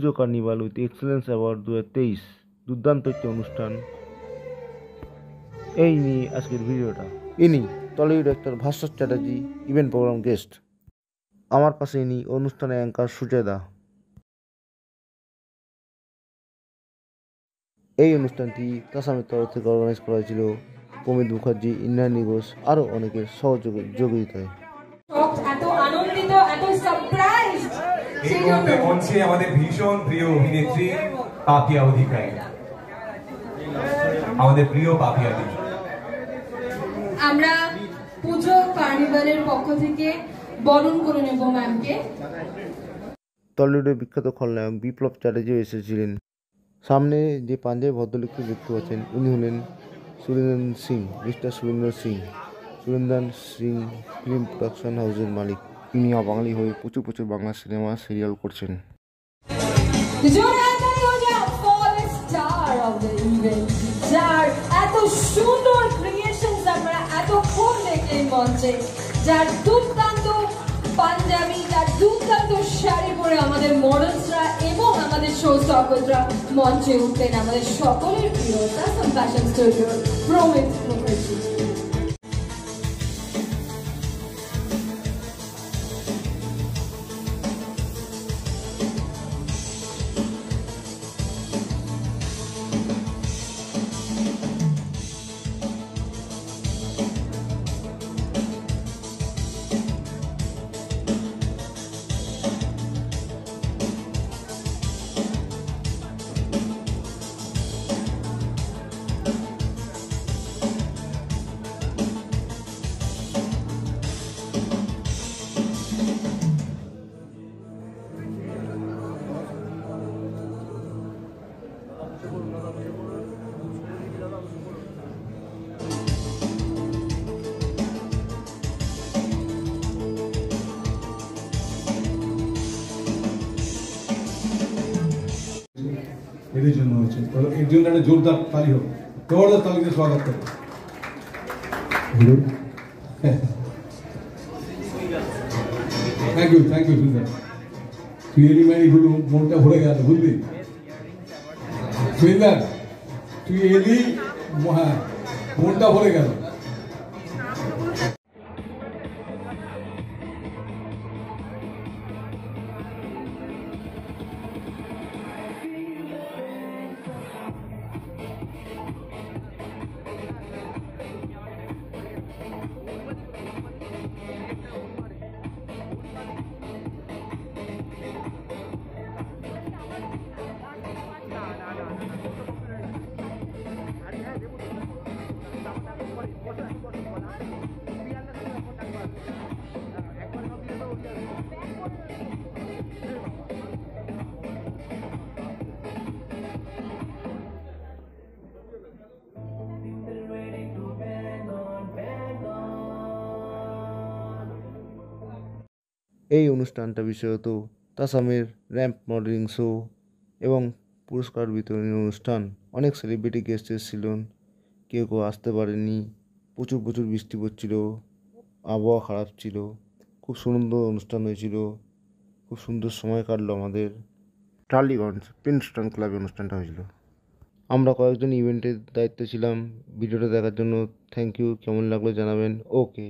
Puja carnival with excellence award 2023 দুর্দান্ত একটি অনুষ্ঠান। এই নিয়ে আজকের ভিডিওটা। ইনি Tollywood actor Bhaswar Chatterjee, event programme guest. আমার পাশে ইনি অনুষ্ঠানের অ্যাঙ্কার সুজয়দা। এই অনুষ্ঠানটি তাসামের তরফ থেকে অর্গানাইজ করা হয়েছিল প্রমিত মুখার্জি, ইন্দ্রাণী ঘোষ আরও অনেকের সহযোগিতায়। এত আনন্দিত, এত সারপ্রাইজড। এই মুহূর্তে মঞ্চে আমাদের ভীষণ প্রিয় অভিনেত্রী পাপিয়া অধিকারী, আমাদের প্রিয় পাপিয়া দি। আমরা পুজো কার্নিভালের পক্ষ থেকে বরণ করে নেব ম্যামকে। টলিউডের বিখ্যাত খলনায়ক বিপ্লব চ্যাটার্জিও এসেছিলেন। সামনে যে পাঞ্জাবি ভদ্রলোককে দেখতে পাচ্ছেন উনি হলেন Surendra Singh, mister Surendra Singh. Surendra Singh film production হাউসের মালিক। তিনি বাঙালি হয়ে প্রচুর বাংলা সিনেমা সিরিয়াল করছেন। যার এত সুন্দর ক্রিয়েশনস আমরা এতক্ষণ দেখলেন মঞ্চে, যার দুর্দান্ত পাঞ্জাবি, তার দুর্দান্ত শাড়ি পরে আমাদের মডেলসরা এবং আমাদের শো স্টপাররা মঞ্চে উঠলেন। আমাদের সকলের প্রিয় তাসাম ফ্যাশন স্টুডিওর প্রমিত মুখার্জি। এদের জন্য হচ্ছে, এর জন্য একটা জোরদার তালি হোক, জবরদস্ত তালিতে স্বাগত করো। থ্যাংক ইউ সুন্দর, তুই এলি মানে গুলো মনটা ভরে গেল, বুঝলি সুন্দর, তুই এলি হ্যাঁ মনটা ভরে গেল। এই অনুষ্ঠানটা বিশেষত তাসামের র্যাম্প মডেলিং শো এবং পুরস্কার বিতরণী অনুষ্ঠান। অনেক সেলিব্রিটি গেস্ট এসেছিলেন, কেউ আসতে পারেনি। প্রচুর বৃষ্টি পড়ছিল, আবহাওয়া খারাপ ছিল। খুব সুন্দর অনুষ্ঠান হয়েছিল, খুব সুন্দর সময় কাটলো আমাদের। টালিগঞ্জ প্রিন্সটন ক্লাবে অনুষ্ঠানটা হয়েছিল। আমরা কয়েকজন ইভেন্টের দায়িত্বে ছিলাম। ভিডিওটা দেখার জন্য থ্যাংক ইউ। কেমন লাগলো জানাবেন। ওকে।